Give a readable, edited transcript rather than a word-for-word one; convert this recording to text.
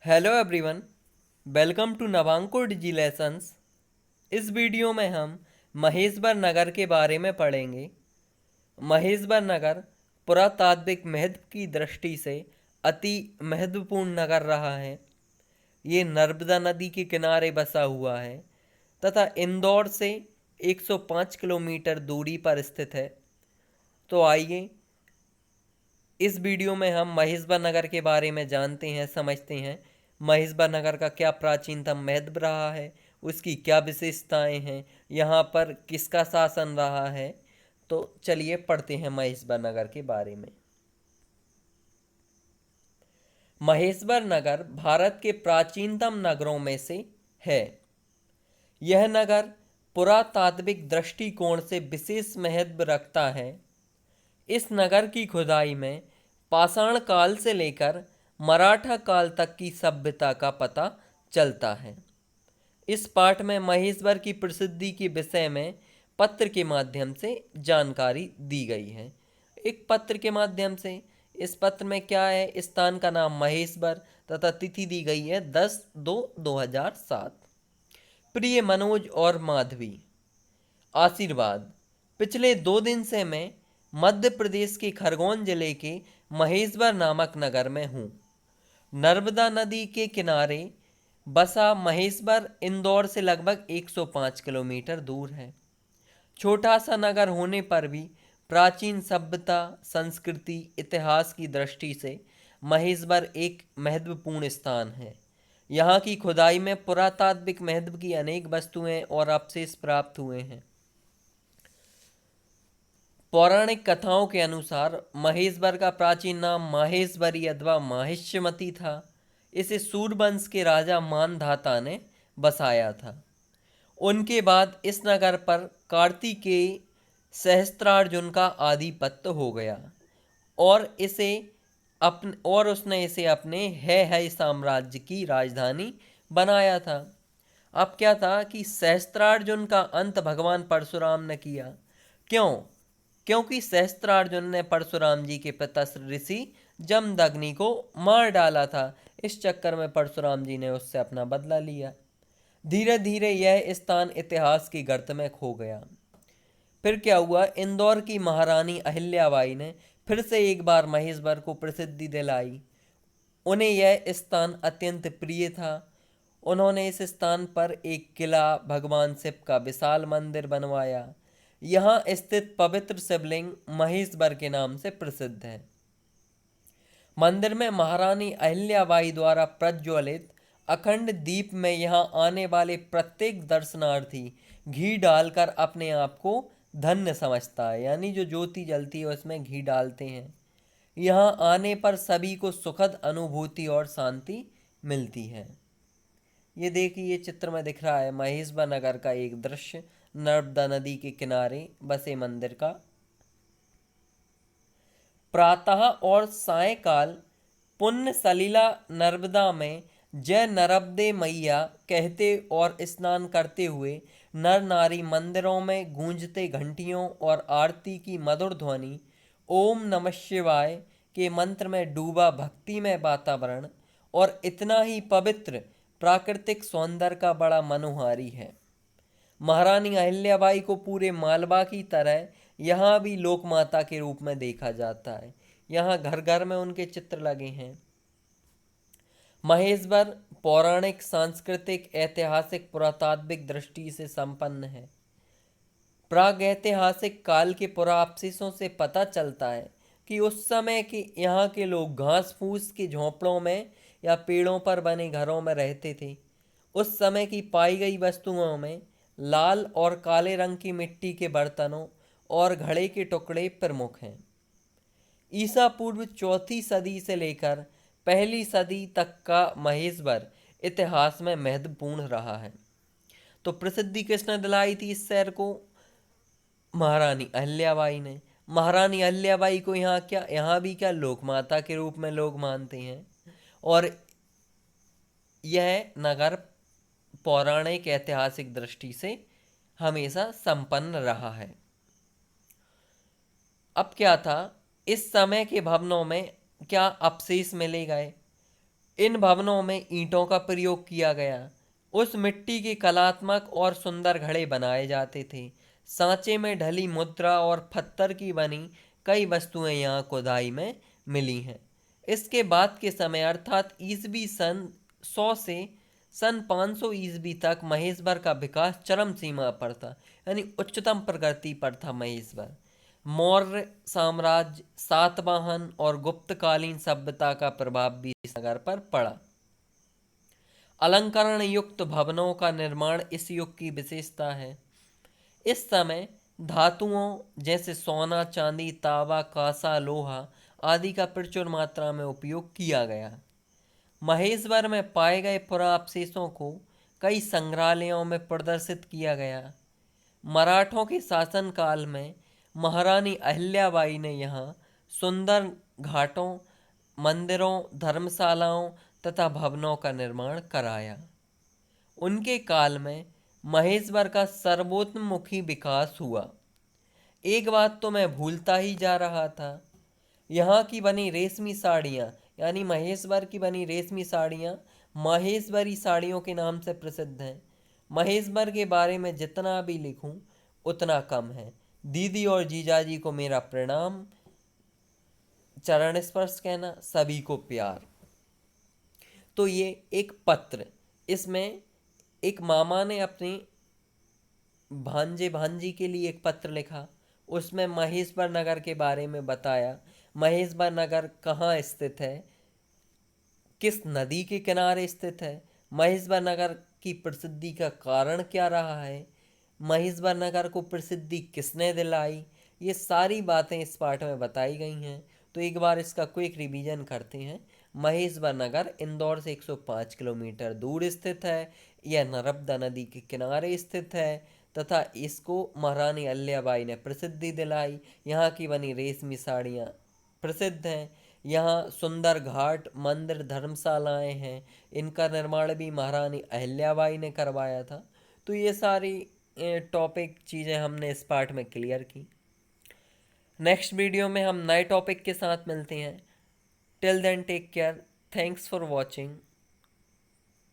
Hello everyone, welcome to Navankur Digi Lessons. इस video में हम महेश्वर नगर के बारे में पढ़ेंगे। महेश्वर नगर पुरातात्विक महत्व की दृष्टि से अति महत्वपूर्ण नगर रहा है। ये नर्मदा नदी के किनारे बसा हुआ है तथा इंदौर से 105 किलोमीटर दूरी पर स्थित है। तो आइए इस वीडियो में हम महेश्वर नगर के बारे में जानते हैं, समझते हैं। महेश्वर नगर का क्या प्राचीनतम महत्व रहा है, उसकी क्या विशेषताएं हैं, यहाँ पर किसका शासन रहा है। तो चलिए पढ़ते हैं महेश्वर नगर के बारे में। महेश्वर नगर भारत के प्राचीनतम नगरों में से है। यह नगर पुरातात्विक दृष्टिकोण से विशेष महत्व रखता है। इस नगर की खुदाई में पाषाण काल से लेकर मराठा काल तक की सभ्यता का पता चलता है। इस पाठ में महेश्वर की प्रसिद्धि के विषय में पत्र के माध्यम से जानकारी दी गई है। एक पत्र के माध्यम से, इस पत्र में क्या है, स्थान का नाम महेश्वर तथा तिथि दी गई है 10/2/2007। प्रिय मनोज और माधवी, आशीर्वाद। पिछले 2 दिन से मैं मध्य प्रदेश के खरगोन जिले के महेश्वर नामक नगर में हूँ। नर्मदा नदी के किनारे बसा महेश्वर इंदौर से लगभग 105 किलोमीटर दूर है। छोटा सा नगर होने पर भी प्राचीन सभ्यता, संस्कृति, इतिहास की दृष्टि से महेश्वर एक महत्वपूर्ण स्थान है। यहाँ की खुदाई में पुरातात्विक महत्व की अनेक वस्तुएं और अवशेष प्राप्त हुए हैं। पौराणिक कथाओं के अनुसार महेश्वर का प्राचीन नाम माहेश्वरी अथवा माहिष्यमती था। इसे सूर्यवंश के राजा मानधाता ने बसाया था। उनके बाद इस नगर पर कार्तिकेय सहस्त्रार्जुन का आधिपत्य हो गया और उसने इसे अपने है साम्राज्य की राजधानी बनाया था। अब क्या था कि सहस्त्रार्जुन का अंत भगवान परशुराम ने किया। क्यों? क्योंकि सहस्त्रार्जुन ने परशुराम जी के पिता ऋषि जमदग्नि को मार डाला था। इस चक्कर में परशुराम जी ने उससे अपना बदला लिया। धीरे धीरे यह स्थान इतिहास की गर्त में खो गया। फिर क्या हुआ, इंदौर की महारानी अहिल्याबाई ने फिर से एक बार महेश्वर को प्रसिद्धि दिलाई। उन्हें यह स्थान अत्यंत प्रिय था। उन्होंने इस स्थान पर एक किला, भगवान शिव का विशाल मंदिर बनवाया। यहाँ स्थित पवित्र शिवलिंग महेश्वर के नाम से प्रसिद्ध है। मंदिर में महारानी अहिल्याबाई द्वारा प्रज्वलित अखंड दीप में यहाँ आने वाले प्रत्येक दर्शनार्थी घी डालकर अपने आप को धन्य समझता है। यानी जो ज्योति जलती है उसमें घी डालते हैं। यहाँ आने पर सभी को सुखद अनुभूति और शांति मिलती है। ये देखिए, ये चित्र में दिख रहा है महेश्वर नगर का एक दृश्य, नर्मदा नदी के किनारे बसे मंदिर का। प्रातः और सायंकाल पुण्य सलिला नर्मदा में जय नर्मदे मैया कहते और स्नान करते हुए नर नारी मंदिरों में गूंजते घंटियों और आरती की मधुर ध्वनि, ओम नमः शिवाय के मंत्र में डूबा भक्तिमय वातावरण और इतना ही पवित्र प्राकृतिक सौंदर्य का बड़ा मनोहारी है। महारानी अहिल्याबाई को पूरे मालवा की तरह यहाँ भी लोक माता के रूप में देखा जाता है। यहाँ घर घर में उनके चित्र लगे हैं। महेश्वर पौराणिक, सांस्कृतिक, ऐतिहासिक, पुरातात्विक दृष्टि से संपन्न है। प्रागैतिहासिक काल के पुरावशेषों से पता चलता है कि उस समय के यहाँ के लोग घास फूस के झोंपड़ों में या पेड़ों पर बने घरों में रहते थे। उस समय की पाई गई वस्तुओं में लाल और काले रंग की मिट्टी के बर्तनों और घड़े के टुकड़े प्रमुख हैं। ईसा पूर्व 4वीं सदी से लेकर 1ली सदी तक का महेश्वर इतिहास में महत्वपूर्ण रहा है। तो प्रसिद्धि किसने दिलाई थी इस शहर को? महारानी अहिल्याबाई ने। महारानी अहिल्याबाई को यहाँ भी क्या लोक माता के रूप में लोग मानते हैं। और यह नगर पौराणिक ऐतिहासिक दृष्टि से हमेशा संपन्न रहा है। अब क्या था, इस समय के भवनों में क्या अवशेष मिले गए? इन भवनों में ईंटों का प्रयोग किया गया। उस मिट्टी के कलात्मक और सुंदर घड़े बनाए जाते थे। सांचे में ढली मुद्रा और पत्थर की बनी कई वस्तुएं यहाँ खुदाई में मिली हैं। इसके बाद के समय अर्थात ईसवी सन 100 से सन 500 ईस्वी तक महेश्वर का विकास चरम सीमा पर था, यानी उच्चतम प्रगति पर था महेश्वर। मौर्य साम्राज्य, सातवाहन और गुप्तकालीन सभ्यता का प्रभाव भी इस नगर पर पड़ा। अलंकरण युक्त भवनों का निर्माण इस युग की विशेषता है। इस समय धातुओं जैसे सोना, चांदी, तांबा, कांसा, लोहा आदि का प्रचुर मात्रा में उपयोग किया गया। महेश्वर में पाए गए पुराअवशेषों को कई संग्रहालयों में प्रदर्शित किया गया। मराठों के शासनकाल में महारानी अहिल्याबाई ने यहाँ सुंदर घाटों, मंदिरों, धर्मशालाओं तथा भवनों का निर्माण कराया। उनके काल में महेश्वर का सर्वतोमुखी विकास हुआ। एक बात तो मैं भूलता ही जा रहा था, यहाँ की बनी रेशमी साड़ियाँ, यानी महेश्वर की बनी रेशमी साड़ियाँ माहेश्वरी साड़ियों के नाम से प्रसिद्ध हैं। महेश्वर के बारे में जितना भी लिखूं उतना कम है। दीदी और जीजाजी को मेरा प्रणाम, चरण स्पर्श कहना, सभी को प्यार। तो ये एक पत्र, इसमें एक मामा ने अपने भांजे भांजी के लिए एक पत्र लिखा। उसमें महेश्वर नगर के बारे में बताया। महेश्वर नगर कहाँ स्थित है, किस नदी के किनारे स्थित है, महेश्वर नगर की प्रसिद्धि का कारण क्या रहा है, महेश्वर नगर को प्रसिद्धि किसने दिलाई, ये सारी बातें इस पाठ में बताई गई हैं। तो एक बार इसका क्विक रिवीजन करते हैं। महेश्वर नगर इंदौर से 105 किलोमीटर दूर स्थित है। यह नर्मदा नदी के किनारे स्थित है तथा इसको महारानी अहिल्याबाई ने प्रसिद्धि दिलाई। यहाँ की बनी रेशमी साड़ियाँ प्रसिद्ध हैं। यहाँ सुंदर घाट, मंदिर, धर्मशालाएं हैं। इनका निर्माण भी महारानी अहिल्याबाई ने करवाया था। तो ये सारी टॉपिक चीज़ें हमने इस पार्ट में क्लियर की। नेक्स्ट वीडियो में हम नए टॉपिक के साथ मिलते हैं। Till then take care. Thanks for watching.